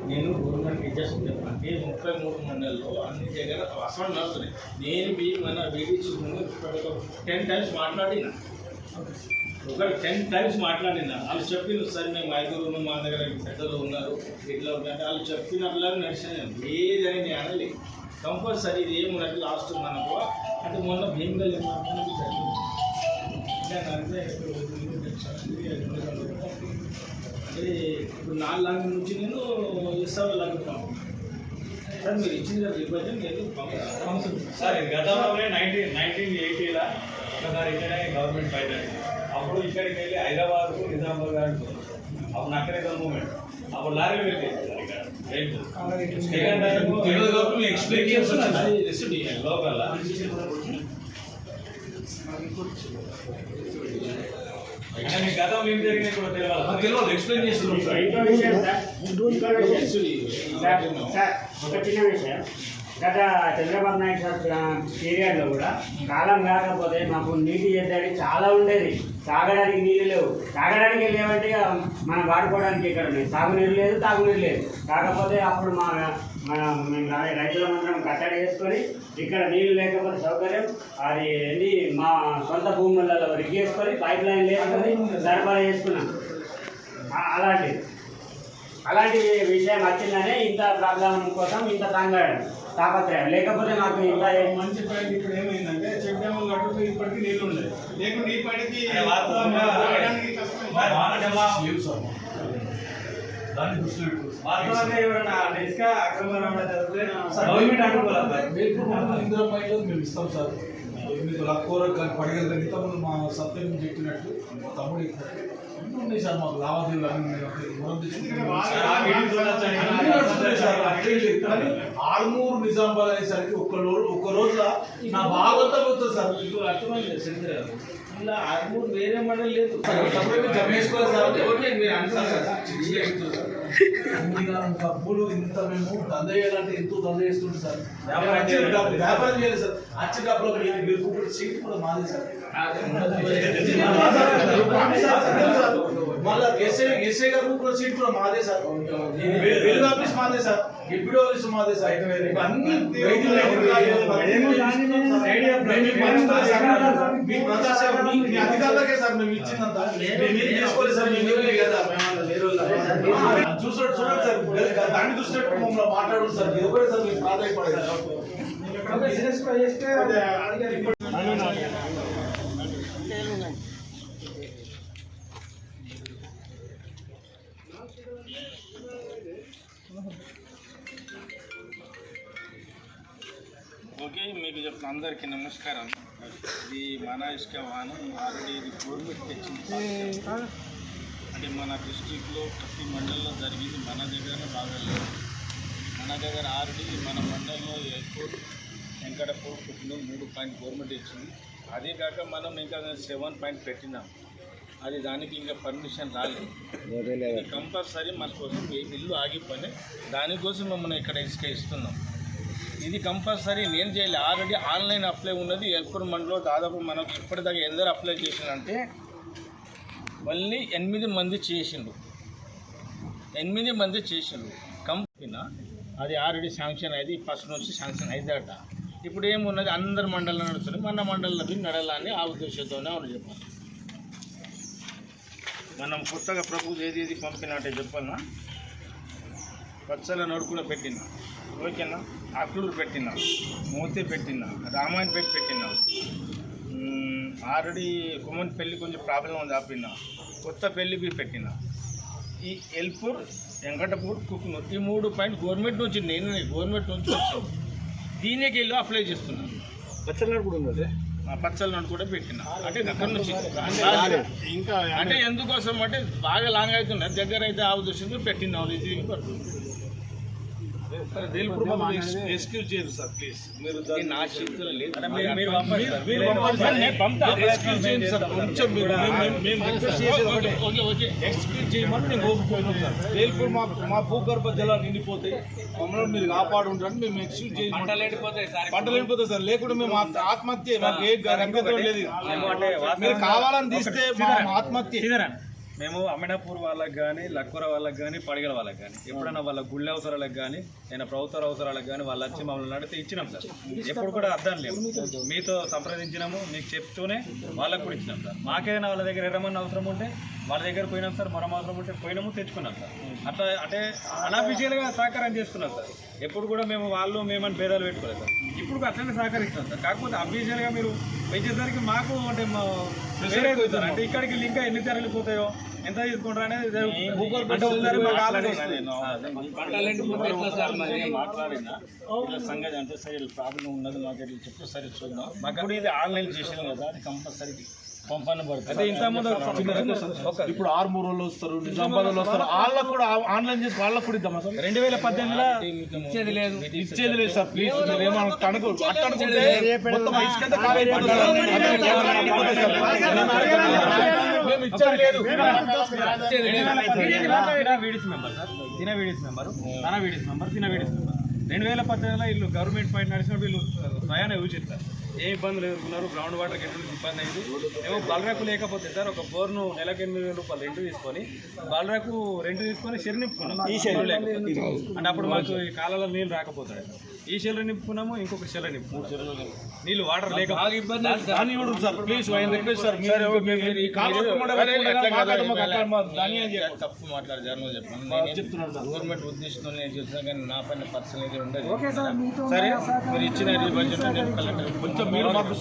నేను government teachers అంటే 33 మండలంలో అన్ని దగ్గర అసలు నడుస్తున్నాయి. నేను మన వీడియోస్ ముందు 10 టైమ్స్ మాట్లాడినా, ఒక 10 టైమ్స్ మాట్లాడినా. వాళ్ళు చెప్పిన సార్ మేము 5 మా దగ్గర పెద్దలు ఉన్నారు ఇట్లా ఉంటే వాళ్ళు చెప్పినట్లా నడిచాను. ఏదైనా అనలేదు కంపల్సరీ ఇది ఏమున్నట్టు లాస్ట్ మనకు అంటే మొన్న భీమగల్ అంటే ఇప్పుడు 4 లాంటి నుంచి నేను ఇస్తాను లాగుతాను సార్. మీరు ఇచ్చిన రిప్రజెంట్ నేను సార్ గతంలోనే 1980లో ఒకసారి ఇక్కడే గవర్నమెంట్ ఫైట్ అయింది. అప్పుడు ఇక్కడికి వెళ్ళి హైదరాబాద్ నిజామాబాద్ అప్పుడు నక్కరేదో మూమెంట్ అప్పుడు లారీ వెళ్ళి లోకల్ మీ గతంలో ఏం జరిగింది కూడా తెలియాలి, ఎక్స్ప్లెయిన్ చేస్తున్నాం సార్. ఒక చిన్న విషయం, గత చంద్రబాబు నాయుడు సార్ పీరియడ్లో కూడా కాలం కాకపోతే మాకు నీటి ఎద్దడి చాలా ఉండేది. తాగడానికి నీళ్ళు లేవు, తాగడానికి లేవంటే మనం వాడుకోవడానికి ఇక్కడ ఉన్నాయి. సాగునీరు లేదు, తాగునీరు లేదు. కాకపోతే అప్పుడు మేము రైతులందరం కట్టడి చేసుకొని ఇక్కడ నీళ్ళు లేకపోతే సౌకర్యం అది వెళ్ళి మా సొంత భూములలో రిగ్గేసుకొని పైప్ లైన్ లేసుకొని సరఫరా చేసుకున్నాం. అలాంటి విషయం వచ్చిందనే ఇంత ప్రాబ్లం కోసం ఇంత తాపత్రయం. లేకపోతే మాకు ఇంత మంచి పాయింట్ ఇప్పుడు ఏమైందంటే చెక్ డ్యామ్ కట్టుకు ఇప్పటికీ నీళ్ళు ఉండేది. లేకుంటే ఈ పాటికి మేము ఇస్తాం సార్. మీకు లక్కూర పడగల ఇంతకుముందు మా సత్యం చెప్పినట్టు మా తమ్ముడు అన్నీ ఉన్నాయి సార్. మాకు లావాదేవీలు ఆర్మూరు నిజామాబాద్ అనేసరికి ఒక్క రోజు నా బాగంతా పోతుంది సార్. మీకు అర్థమైంది చంద్ర ఇలా 6 వేరే మండలి లేదు డబ్బులు ఇంత మేము దంద చేయాలంటే ఎంతో దంద చేస్తుంటాం సార్. వ్యాపారం చేయాలి సార్. అచ్చి డబ్బులు మీరు సీట్ కూడా మాది సార్. మళ్ళీ ఎస్ఐ గారు కూడా సీట్ కూడా మాదే సార్. వెలుగు ఆఫీస్ మాదే సార్. డిప్యూటీ ఆఫీస్ మాదే సార్. అన్ని అధికారులకే సార్ మేము ఇచ్చిందంతా చేసుకోలేదు సార్. చూడండి సార్, దాన్ని దృష్టి మమ్మల్ని మాట్లాడు సార్. ఇది ఒకటే సార్ మీకు ప్రాధాన్యపడేది. ఓకే, మీకు చెప్తాను. అందరికీ నమస్కారం. ఇది మన ఇసుక వాహనం ఆల్రెడీ ఇది గవర్నమెంట్ తెచ్చింది. అంటే మన డిస్ట్రిక్ట్లో ప్రతి మండలంలో జరిగింది. మన దగ్గర బాగా లేదు. మన దగ్గర ఆల్రెడీ మన మండలంలో ఎయిర్పోర్ట్ వెంకటపూర్ పుట్టిన 3 పాయింట్ గవర్నమెంట్ ఇచ్చింది. అదే కాక మనం ఇంకా 7 పాయింట్ పెట్టినాం. అది దానికి ఇంకా పర్మిషన్ రాలేదు. కంపల్సరీ మన కోసం ఇల్లు ఆగిపోయినాయి. దానికోసం మనం ఇక్కడ ఇసుక ఇస్తున్నాం. ఇది కంపల్సరీ నేను చేయాలి. ఆల్రెడీ ఆన్లైన్ అప్లై ఉన్నది. ఎల్పూర్ మండలంలో దాదాపు మనకు ఇప్పటిదాకా ఎందరూ అప్లై చేసినంటే మళ్ళీ 8 మంది చేసిండు. 8 మంది చేసిండు. కంపెనీ అది ఆల్రెడీ శాంక్షన్ అయింది. ఫస్ట్ నుంచి శాంక్షన్ అయిందట. ఇప్పుడు ఏమున్నది, అందరు మండలంలో నడుస్తుంది. మన మండలంలో నడాలని ఆ ఉద్దేశంతోనే అవును చెప్పాలి. మనం కొత్తగా ప్రపోజ్ ఏది పంపినట్టే చెప్పాలన్నా. పచ్చల నోడు కూడా పెట్టినా, ఓకేనా. అక్లూరు పెట్టినా, మోతే పెట్టినా, రామాయణపేట పెట్టినా. ఆల్రెడీ కుమ్మన్ పెళ్ళి కొంచెం ప్రాబ్లం ఉంది ఆపినా. కొత్త పెళ్ళి పెట్టినా. ఈ ఎల్పూర్, వెంకటపూర్, కుక్నూర్ ఈ 3 పాయింట్ గవర్నమెంట్ నుంచి గవర్నమెంట్ నుంచి వచ్చాను. దీనికి వెళ్ళి అప్లై చేస్తున్నాను. పచ్చల నోడు కూడా ఉంది. పచ్చల నోడు కూడా పెట్టినా. అంటే అక్కడ నుంచి ఇంకా అంటే ఎందుకోసం అంటే బాగా లాంగ్ అవుతున్నారు. దగ్గర అయితే ఆ ఉద్దేశంతో పెట్టినాం. ఇది ఎక్స్క్యూజ్ చేయండి సార్ ప్లీజ్. మీరు నా చేతుల్లో లేదు. ఎక్స్క్యూజ్ చేయమని నేను కోరుకుంటున్నాను సార్. వేల్పూర్ మా భూగర్భ జలాలు నిండిపోతాయి. మమ్మల్ని మీరు కాపాడు ఉంటారని మేము ఎక్స్క్యూజ్ చేయాలి. పంటలు ఎండిపోతాయి సార్. లేకుంటే మేము ఆత్మహత్య. మాకు ఏ అభ్యంతరం లేదు. మీరు కావాలని తీస్తే ఆత్మహత్య. మేము అమినాపూర్ వాళ్ళకి కానీ లక్కూర వాళ్ళకి కానీ పడిగల వాళ్ళకి కానీ ఎప్పుడైనా వాళ్ళ గుళ్ళ అవసరాలకు కానీ నేను ప్రభుత్వ అవసరాలకు కానీ వాళ్ళు వచ్చి మమ్మల్ని నడితే ఇచ్చినాం సార్. ఎప్పుడు కూడా అర్థం లేవు, మీతో సంప్రదించినాము, మీకు చెప్తూనే వాళ్ళకు కూడా ఇచ్చినాం సార్. మాకేదైనా వాళ్ళ దగ్గర ఎర్రమన్న అవసరం ఉంటే వాళ్ళ దగ్గర పోయినాం సార్, మనం అవసరం ఉంటే పోయినాము, తెచ్చుకున్నాం సార్. అట్లా అంటే అన్అఫీషియల్గా సహకారం చేస్తున్నాం సార్. ఎప్పుడు కూడా మేము వాళ్ళు మేమని భేదాలు పెట్టుకోలేదు సార్. ఇప్పుడు అట్లనే సహకరిస్తాం సార్. కాకపోతే అఫీషియల్గా మీరు పెంచేసరికి మాకు అంటే వేరే అవుతారు. అంటే ఇక్కడికి ఇంకా ఎన్ని తరలిపోతాయో ఎంత తీసుకుంటారు అనేది మాట్లాడినా ఇలా సంగతి అంటే సరే ప్రాబ్లం ఉన్నది మాకు ఎట్లా చెప్తే సరే చూద్దాం. మాకు ఇది ఆన్లైన్ చేసాను కదా, అది కంపల్సరీ పంపని పడుతుంది. ఇంతకుముందు ఇప్పుడు 6 రోజులు వస్తారు, నిజామాబాద్ వస్తారు, వాళ్ళకు కూడా ఆన్లైన్ చేసి వాళ్ళకు కూడా ఇద్దామా సార్? 2018లో ఇచ్చేది లేదు సార్. ప్లీజ్ మొత్తం ఇసుకంతా ఖాళీ అయిపోతుంది సార్. మేము ఇచ్చేది లేదు. వీడిస్ మెంబర్ సార్, తిన వీడిస్ మెంబరు, తన వీడిస్ మెంబర్, తిన వీడిస్ మెంబర్. 2018లో వీళ్ళు గవర్నమెంట్ పైన నడిచినప్పుడు వీళ్ళు స్వయాన్ని యూజ్ చేస్తారు. ఏ ఇబ్బందులు ఎదుర్కొన్నారు, గ్రౌండ్ వాటర్కి ఎటువంటి ఇబ్బంది అయింది. ఏమో బలరాకు లేకపోతే సార్ ఒక బోర్ను నెలకు 8,000 రూపాయలు రెంట్ తీసుకొని బలరాకు రెంట్ తీసుకొని చెరు నింపుకున్నాం. ఈ చెరు లేకపోతే అంటే అప్పుడు మాకు ఈ కాలంలో నీళ్ళు రాకపోతాడు. ఈ చెరు నింపుకున్నాము, ఇంకొక చెరు నింపుకున్నాము. నీళ్ళు వాటర్ లేక సార్ ప్లీజ్ రిక్వెస్ట్ సార్. తప్పు మాట్లాడి జర్నల్ చెప్పాను, చెప్తున్నాను సార్. గవర్నమెంట్ ఉద్దేశంతో నేను చేసినా కానీ నా పైన పర్సనల్ ఇది ఉండదు. సరే మీరు ఇచ్చిన బడ్జెట్ నేను కలెక్టర్ మీరు మాకు